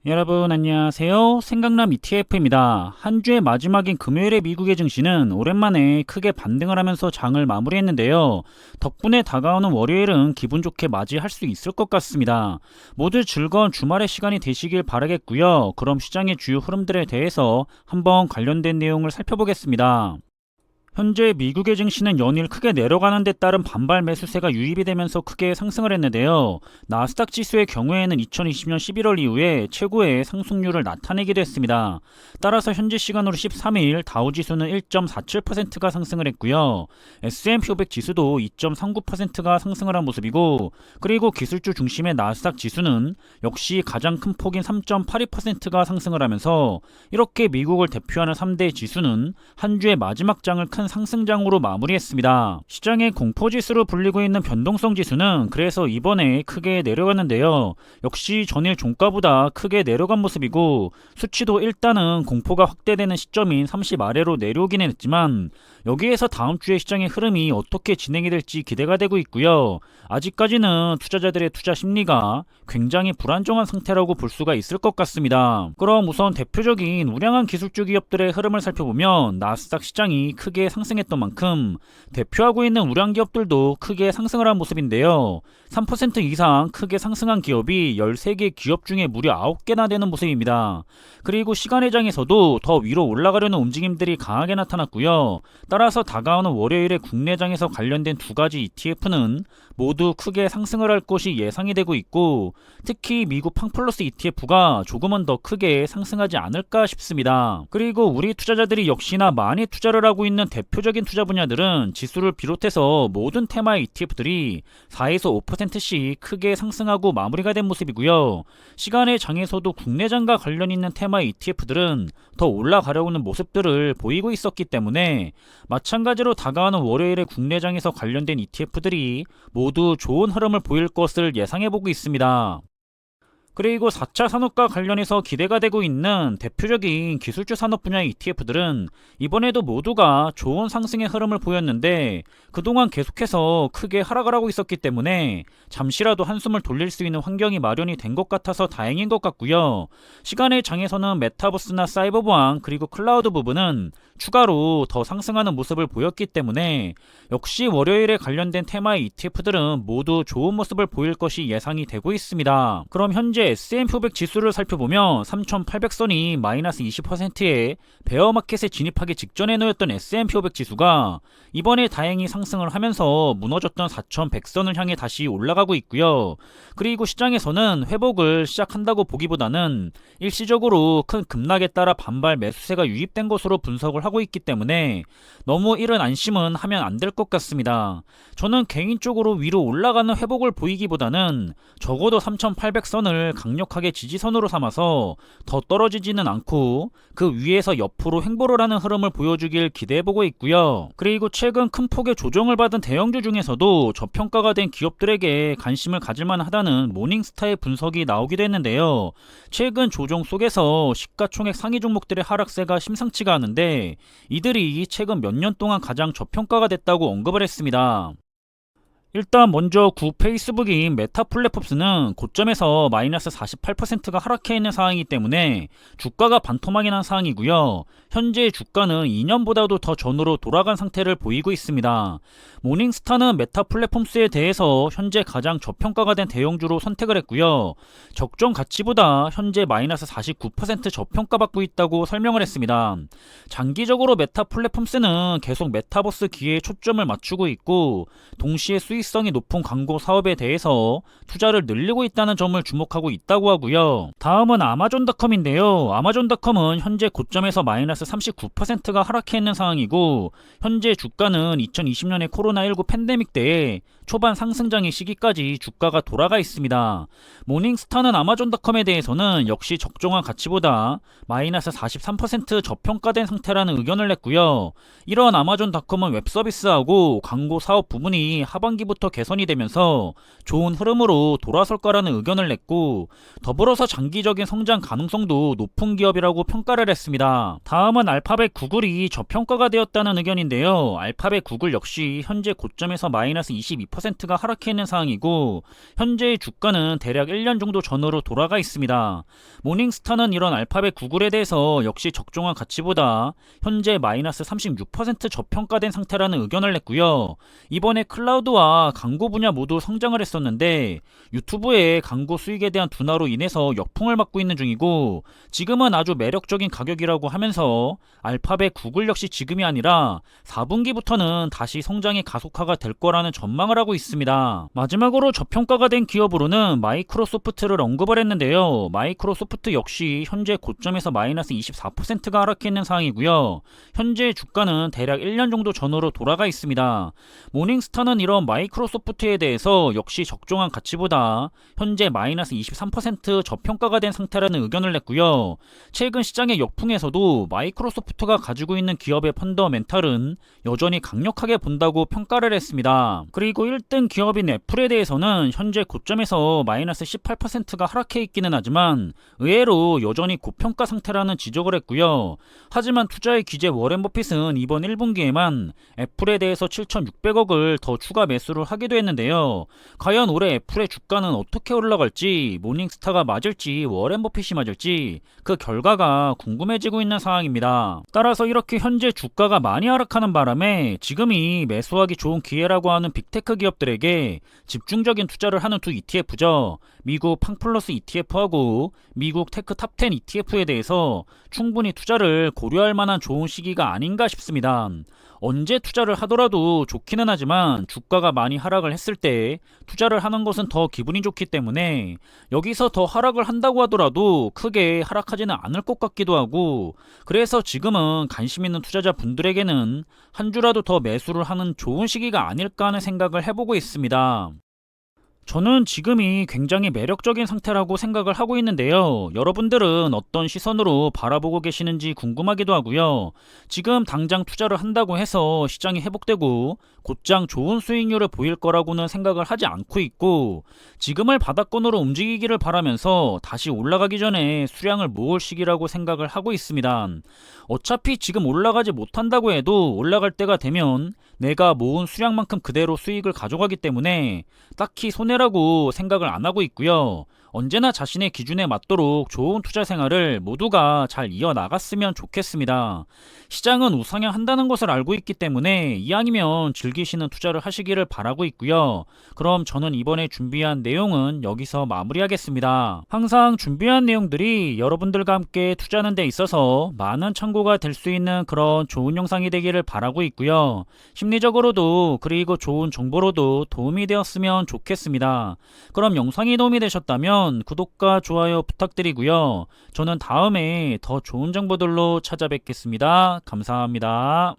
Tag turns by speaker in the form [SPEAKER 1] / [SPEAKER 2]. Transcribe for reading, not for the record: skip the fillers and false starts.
[SPEAKER 1] 여러분 안녕하세요. 생강남 ETF입니다. 한 주의 마지막인 금요일의 미국의 증시는 오랜만에 크게 반등을 하면서 장을 마무리했는데요. 덕분에 다가오는 월요일은 기분 좋게 맞이할 수 있을 것 같습니다. 모두 즐거운 주말의 시간이 되시길 바라겠고요. 그럼 시장의 주요 흐름들에 대해서 한번 관련된 내용을 살펴보겠습니다. 현재 미국의 증시는 연일 크게 내려가는 데 따른 반발 매수세가 유입이 되면서 크게 상승을 했는데요. 나스닥 지수의 경우에는 2020년 11월 이후에 최고의 상승률을 나타내기도 했습니다. 따라서 현지 시간으로 13일 다우지수는 1.47%가 상승을 했고요. S&P 500 지수도 2.39%가 상승을 한 모습이고, 그리고 기술주 중심의 나스닥 지수는 역시 가장 큰 폭인 3.82%가 상승을 하면서 이렇게 미국을 대표하는 3대 지수는 한 주의 마지막 장을 큰 상승장으로 마무리했습니다. 시장의 공포지수로 불리고 있는 변동성 지수는 그래서 이번에 크게 내려갔는데요. 역시 전일 종가보다 크게 내려간 모습이고, 수치도 일단은 공포가 확대되는 시점인 30 아래로 내려오긴 했지만, 여기에서 다음 주의 시장의 흐름이 어떻게 진행이 될지 기대가 되고 있고요. 아직까지는 투자자들의 투자 심리가 굉장히 불안정한 상태라고 볼 수가 있을 것 같습니다. 그럼 우선 대표적인 우량한 기술주 기업들의 흐름을 살펴보면 나스닥 시장이 크게 상승했던 만큼 대표하고 있는 우량 기업들도 크게 상승을 한 모습인데요. 3% 이상 크게 상승한 기업이 13개 기업 중에 무려 9개나 되는 모습입니다. 그리고 시간의 장에서도 더 위로 올라가려는 움직임들이 강하게 나타났고요. 따라서 다가오는 월요일에 국내장에서 관련된 두 가지 ETF는 모두 크게 상승을 할 것이 예상이 되고 있고, 특히 미국 팡플러스 ETF가 조금은 더 크게 상승하지 않을까 싶습니다. 그리고 우리 투자자들이 역시나 많이 투자를 하고 있는 대표적인 투자 분야들은 지수를 비롯해서 모든 테마의 ETF들이 4에서 5%씩 크게 상승하고 마무리가 된 모습이고요. 시간의 장에서도 국내장과 관련 있는 테마의 ETF들은 더 올라가려는 모습들을 보이고 있었기 때문에 마찬가지로 다가오는 월요일에 국내장에서 관련된 ETF들이 모두 좋은 흐름을 보일 것을 예상해보고 있습니다. 그리고 4차 산업과 관련해서 기대가 되고 있는 대표적인 기술주 산업 분야의 ETF들은 이번에도 모두가 좋은 상승의 흐름을 보였는데, 그동안 계속해서 크게 하락을 하고 있었기 때문에 잠시라도 한숨을 돌릴 수 있는 환경이 마련이 된 것 같아서 다행인 것 같고요. 시간의 장에서는 메타버스나 사이버 보안 그리고 클라우드 부분은 추가로 더 상승하는 모습을 보였기 때문에 역시 월요일에 관련된 테마의 ETF들은 모두 좋은 모습을 보일 것이 예상이 되고 있습니다. 그럼 현재 S&P 500 지수를 살펴보면 3,800선이 마이너스 20%의 베어마켓에 진입하기 직전에 놓였던 S&P 500 지수가 이번에 다행히 상승을 하면서 무너졌던 4,100선을 향해 다시 올라가고 있고요. 그리고 시장에서는 회복을 시작한다고 보기보다는 일시적으로 큰 급락에 따라 반발 매수세가 유입된 것으로 분석을 하고 있기 때문에 너무 이런 안심은 하면 안 될 것 같습니다. 저는 개인적으로 위로 올라가는 회복을 보이기보다는 적어도 3,800선을 강력하게 지지선으로 삼아서 더 떨어지지는 않고 그 위에서 옆으로 횡보를 하는 흐름을 보여주길 기대해보고 있고요. 그리고 최근 큰 폭의 조정을 받은 대형주 중에서도 저평가가 된 기업들에게 관심을 가질만 하다는 모닝스타의 분석이 나오기도 했는데요. 최근 조정 속에서 시가총액 상위 종목들의 하락세가 심상치가 않은데, 이들이 최근 몇 년 동안 가장 저평가가 됐다고 언급을 했습니다. 일단 먼저 구 페이스북인 메타 플랫폼스는 고점에서 마이너스 48%가 하락해 있는 상황이기 때문에 주가가 반토막이 난 상황이고요. 현재 주가는 2년보다도 더 전으로 돌아간 상태를 보이고 있습니다. 모닝스타는 메타 플랫폼스에 대해서 현재 가장 저평가가 된 대형주로 선택을 했고요. 적정 가치보다 현재 마이너스 49% 저평가받고 있다고 설명을 했습니다. 장기적으로 메타 플랫폼스는 계속 메타버스 기회에 초점을 맞추고 있고, 동시에 수익성이 높은 광고 사업에 대해서 투자를 늘리고 있다는 점을 주목하고 있다고 하고요. 다음은 아마존닷컴인데요. 아마존닷컴은 현재 고점에서 마이너스 39%가 하락해 있는 상황이고, 현재 주가는 2020년의 코로나19 팬데믹 때에 초반 상승장의 시기까지 주가가 돌아가 있습니다. 모닝스타는 아마존닷컴에 대해서는 역시 적정한 가치보다 마이너스 43% 저평가된 상태라는 의견을 냈고요. 이런 아마존닷컴은 웹서비스하고 광고 사업 부분이 하반기 하반기부터 개선이 되면서 좋은 흐름으로 돌아설 거라는 의견을 냈고, 더불어서 장기적인 성장 가능성도 높은 기업이라고 평가를 했습니다. 다음은 알파벳 구글이 저평가가 되었다는 의견인데요. 알파벳 구글 역시 현재 고점에서 마이너스 22%가 하락해 있는 상황이고, 현재의 주가는 대략 1년 정도 전으로 돌아가 있습니다. 모닝스타는 이런 알파벳 구글에 대해서 역시 적정한 가치보다 현재 마이너스 36% 저평가된 상태라는 의견을 냈고요. 이번에 클라우드와 광고 분야 모두 성장을 했었는데 유튜브의 광고 수익에 대한 둔화로 인해서 역풍을 맞고 있는 중이고, 지금은 아주 매력적인 가격이라고 하면서 알파벳 구글 역시 지금이 아니라 4분기부터는 다시 성장의 가속화가 될 거라는 전망을 하고 있습니다. 마지막으로 저평가가 된 기업으로는 마이크로소프트를 언급을 했는데요. 마이크로소프트 역시 현재 고점에서 마이너스 24%가 하락해 있는 상황이고요. 현재 주가는 대략 1년 정도 전으로 돌아가 있습니다. 모닝스타는 이런 마이크로소프트에 대해서 역시 적정한 가치보다 현재 마이너스 23% 저평가가 된 상태라는 의견을 냈고요. 최근 시장의 역풍에서도 마이크로소프트가 가지고 있는 기업의 펀더멘탈은 여전히 강력하게 본다고 평가를 했습니다. 그리고 1등 기업인 애플에 대해서는 현재 고점에서 마이너스 18%가 하락해 있기는 하지만 의외로 여전히 고평가 상태라는 지적을 했고요. 하지만 투자의 귀재 워렌 버핏은 이번 1분기에만 애플에 대해서 7,600억을 더 추가 매수를 하기도 했는데요. 과연 올해 애플의 주가는 어떻게 올라갈지, 모닝스타가 맞을지 워렌 버핏이 맞을지 그 결과가 궁금해지고 있는 상황입니다. 따라서 이렇게 현재 주가가 많이 하락하는 바람에 지금이 매수하기 좋은 기회라고 하는 빅테크 기업들에게 집중적인 투자를 하는 두 ETF죠. 미국 팡플러스 ETF하고 미국 테크 탑10 ETF에 대해서 충분히 투자를 고려할 만한 좋은 시기가 아닌가 싶습니다. 언제 투자를 하더라도 좋기는 하지만 주가가 많이 하락을 했을 때 투자를 하는 것은 더 기분이 좋기 때문에 여기서 더 하락을 한다고 하더라도 크게 하락하지는 않을 것 같기도 하고, 그래서 지금은 관심 있는 투자자 분들에게는 한 주라도 더 매수를 하는 좋은 시기가 아닐까 하는 생각을 해보고 있습니다. 저는 지금이 굉장히 매력적인 상태라고 생각을 하고 있는데요. 여러분들은 어떤 시선으로 바라보고 계시는지 궁금하기도 하고요. 지금 당장 투자를 한다고 해서 시장이 회복되고 곧장 좋은 수익률을 보일 거라고는 생각을 하지 않고 있고, 지금을 바닥권으로 움직이기를 바라면서 다시 올라가기 전에 수량을 모을 시기라고 생각을 하고 있습니다. 어차피 지금 올라가지 못한다고 해도 올라갈 때가 되면 내가 모은 수량만큼 그대로 수익을 가져가기 때문에 딱히 손해라고 생각을 안 하고 있고요. 언제나 자신의 기준에 맞도록 좋은 투자 생활을 모두가 잘 이어나갔으면 좋겠습니다. 시장은 우상향한다는 것을 알고 있기 때문에 이왕이면 즐기시는 투자를 하시기를 바라고 있고요. 그럼 저는 이번에 준비한 내용은 여기서 마무리하겠습니다. 항상 준비한 내용들이 여러분들과 함께 투자하는 데 있어서 많은 참고가 될 수 있는 그런 좋은 영상이 되기를 바라고 있고요. 심리적으로도 그리고 좋은 정보로도 도움이 되었으면 좋겠습니다. 그럼 영상이 도움이 되셨다면 구독과 좋아요 부탁드리고요. 저는 다음에 더 좋은 정보들로 찾아뵙겠습니다. 감사합니다.